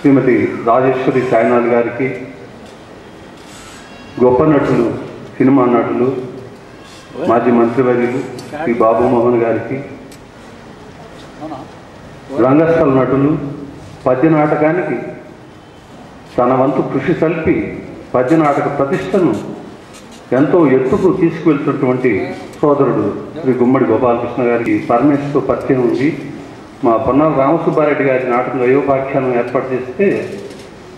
శ్రీమతి రాజేశ్వరి సాయినాథ్ గారికి, గొప్ప నటులు, సినిమా నటులు, మాజీ మంత్రివర్యులు శ్రీ బాబు మోహన్ గారికి, రంగస్థల నటులు, పద్య నాటకానికి తన వంతు కృషి సల్పి పద్య నాటక ప్రతిష్టను ఎంతో ఎత్తుకు తీసుకువెళ్తున్నటువంటి సోదరుడు శ్రీ గుమ్మడి గోపాలకృష్ణ గారికి పరమేశ్వర పరిచయం ఉంది. మా పొన్నాల రామసుబ్బారెడ్డి గారి నాటకం అయోపాఖ్యానం ఏర్పాటు చేస్తే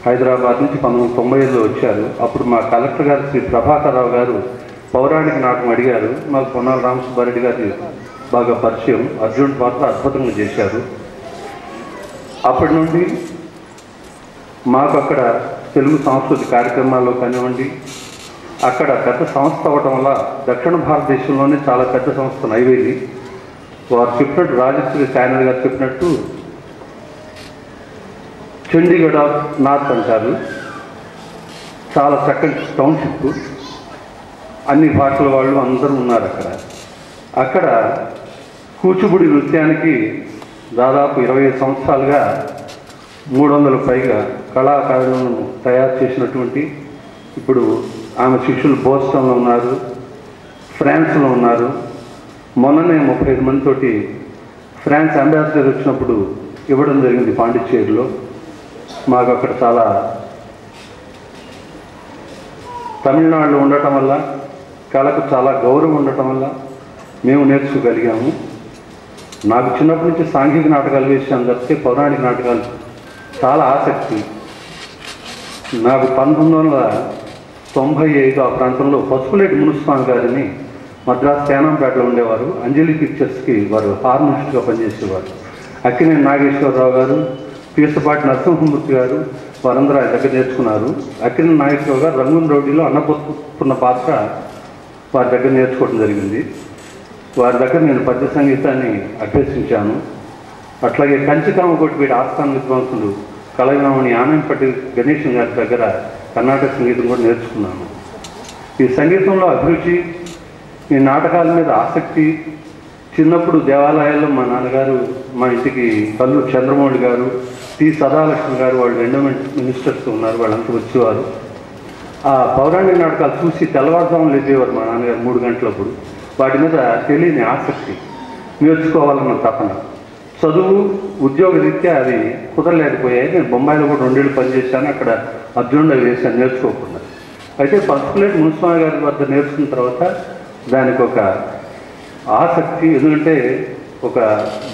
హైదరాబాద్ నుంచి 1990లో వచ్చారు. అప్పుడు మా కలెక్టర్ గారు శ్రీ ప్రభాకర్ రావు గారు పౌరాణిక నాటకం అడిగారు. మాకు పొన్నాల రామసుబ్బారెడ్డి గారి బాగా పరిచయం. అర్జున్ పాత్ర అద్భుతంగా చేశారు. అప్పటి నుండి మాకు అక్కడ తెలుగు సాంస్కృతిక కార్యక్రమాల్లో కానివ్వండి, అక్కడ పెద్ద సంస్థ అవ్వటం వల్ల దక్షిణ భారతదేశంలోనే చాలా పెద్ద సంస్థ నైవేలి. వారు చెప్పినట్టు రాజశ్రీ సాయినాథ్ గారు చెప్పినట్టు చండీగఢ్ ఆఫ్ నార్త్ అంటారు. చాలా చక్కటి టౌన్షిప్, అన్ని భాషల వాళ్ళు అందరూ ఉన్నారు అక్కడ కూచిపూడి నృత్యానికి దాదాపు 25 సంవత్సరాలుగా 300 పైగా కళాకారులను తయారు చేసినటువంటి, ఇప్పుడు ఆమె శిష్యులు బోస్టన్లో ఉన్నారు, ఫ్రాన్స్లో ఉన్నారు. మొన్ననే 35 మందితోటి ఫ్రాన్స్ అంబాసిడర్ వచ్చినప్పుడు ఇవ్వడం జరిగింది పాండిచ్చేరిలో. మాకు అక్కడ చాలా తమిళనాడులో ఉండటం వల్ల కళకు చాలా గౌరవం ఉండటం వల్ల మేము నేర్చుకోగలిగాము. నాకు చిన్నప్పటి నుంచి సాంఘిక నాటకాలు వేసాను తప్పితే పౌరాణిక నాటకాలు చాలా ఆసక్తి. నాకు 1995 ఆ ప్రాంతంలో పసుపులేటి మునుస్వామి గారిని మద్రాసు సేనంపేటలో ఉండేవారు. అంజలి పిక్చర్స్కి వారు హార్మోనిస్ట్గా పనిచేసేవారు. అక్కినేని నాగేశ్వరరావు గారు, పీసపాటి నరసింహమూర్తి గారు వారందరూ ఆయన దగ్గర నేర్చుకున్నారు. అక్కినేని నాగేశ్వరరావు గారు రంగున్ రౌడీలో అన్నపూర్ణ పాత్ర వారి దగ్గర నేర్చుకోవడం జరిగింది. వారి దగ్గర నేను పద్య సంగీతాన్ని అభ్యసించాను. అట్లాగే కంచికామకొట్టిపేట ఆస్థాన విద్వాంసులు కళామణి ఆనంపట్టి గణేశన్ గారి దగ్గర కర్ణాటక సంగీతం కూడా నేర్చుకున్నాను. ఈ సంగీతంలో అభిరుచి, ఈ నాటకాల మీద ఆసక్తి చిన్నప్పుడు దేవాలయాల్లో మా నాన్నగారు మా ఇంటికి కల్లు చంద్రమౌళి గారు, టి సదాలక్ష్మి గారు, వాళ్ళు ఎండోమెంట్ మినిస్టర్స్ ఉన్నారు, వాళ్ళంతా వచ్చేవారు. ఆ పౌరాణిక నాటకాలు చూసి తెల్లవారుజామున లేచేవారు మా నాన్నగారు 3 గంటలప్పుడు. వాటి మీద తెలియని ఆసక్తి, నేర్చుకోవాలన్న తపన. చదువు ఉద్యోగ రీత్యా అది కుదరలేకపోయాయి. నేను బొంబాయిలో కూడా 2 ఏళ్ళు పనిచేశాను. అక్కడ అర్జునుడు వేసాను నేర్చుకోకుండా. అయితే పసుపులేటి మునుస్వామి గారి వద్ద నేర్చుకున్న తర్వాత దానికి ఒక ఆసక్తి, ఎందుకంటే ఒక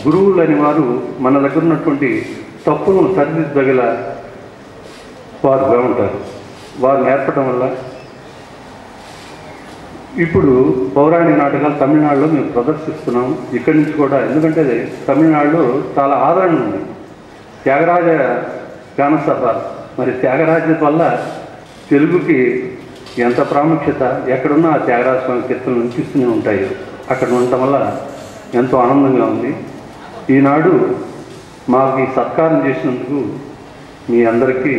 గురువులు అని వారు మన దగ్గర ఉన్నటువంటి తప్పులను సరిదిద్దగల వారుగా ఉంటారు. వారు నేర్పడం వల్ల ఇప్పుడు పౌరాణిక నాటకాలు తమిళనాడులో మేము ప్రదర్శిస్తున్నాం. ఇక్కడి నుంచి కూడా, ఎందుకంటే తమిళనాడులో చాలా ఆదరణ ఉంది. త్యాగరాజ గానసభ, మరి త్యాగరాజ వల్ల తెలుగుకి ఎంత ప్రాముఖ్యత, ఎక్కడున్నా త్యాగరాజ స్వామి కీర్తనలు వినిపిస్తూనే ఉంటాయి. అక్కడ ఉండటం వల్ల ఎంతో ఆనందంగా ఉంది. ఈనాడు మాకు ఈ సత్కారం చేసినందుకు మీ అందరికీ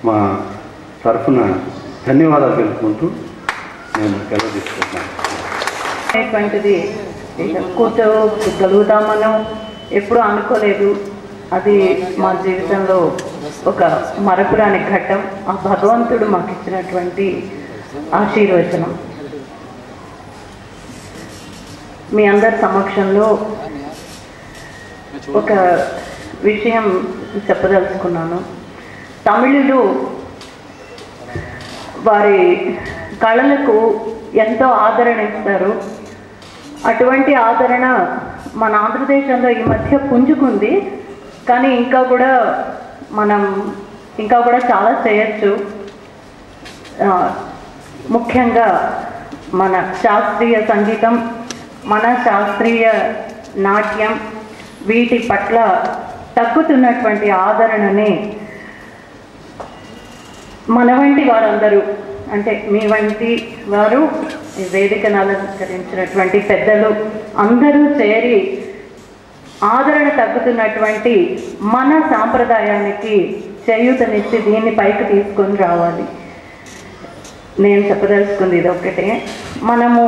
మా తరఫున ధన్యవాదాలు తెలుపుకుంటూ నేను సెలవు తీసుకుంటున్నాను. కూర్చోగలుగుతాం మనం ఎప్పుడూ అనుకోలేదు. అది మా జీవితంలో ఒక మరపురాని ఘట్టం. ఆ భగవంతుడు మాకు ఇచ్చినటువంటి ఆశీర్వచనం. మీ అందరి సమక్షంలో ఒక విషయం చెప్పదలుచుకున్నాను. తమిళులు వారి కళలకు ఎంతో ఆదరణ ఇస్తారు. అటువంటి ఆదరణ మన ఆంధ్రదేశంలో ఈ మధ్య పుంజుకుంది. కానీ ఇంకా కూడా చాలా చేయొచ్చు. ముఖ్యంగా మన శాస్త్రీయ సంగీతం, మన శాస్త్రీయ నాట్యం, వీటి పట్ల తగ్గుతున్నటువంటి ఆదరణని మన వంటి వారందరూ, అంటే మీ వంటి వారు, ఈ వేదికను అలంకరించినటువంటి పెద్దలు అందరూ చేరి ఆదరణ తగ్గుతున్నటువంటి మన సాంప్రదాయానికి చేయూతనిచ్చి దీన్ని పైకి తీసుకొని రావాలి. నేను చెప్పదలుచుకుంది ఇది ఒక్కటే. మనము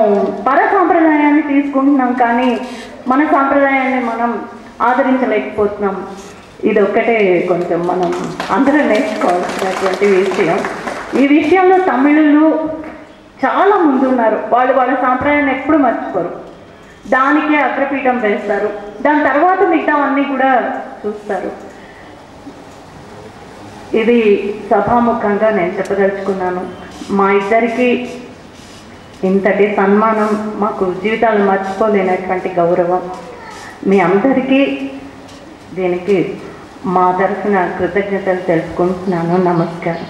పర సాంప్రదాయాన్ని తీసుకుంటున్నాం, కానీ మన సాంప్రదాయాన్ని మనం ఆదరించలేకపోతున్నాం. ఇది ఒక్కటే కొంచెం మనం అందరం నేర్చుకోవాల్సినటువంటి విషయం. ఈ విషయంలో తమిళులు చాలా ముందున్నారు. వాళ్ళు వాళ్ళ సాంప్రదాయాన్ని ఎప్పుడు మర్చిపోరు, దానికే అగ్రపీఠం వేస్తారు. దాని తర్వాత మిగతా అన్నీ కూడా చూస్తారు. ఇది సభాముఖంగా నేను చెప్పదలుచుకున్నాను. మా ఇద్దరికి ఇంతటి సన్మానం, మాకు జీవితాలు మర్చిపోలేనటువంటి గౌరవం. మీ అందరికీ దీనికి మా తరఫున కృతజ్ఞతలు తెలుపుకుంటున్నాను. నమస్కారం.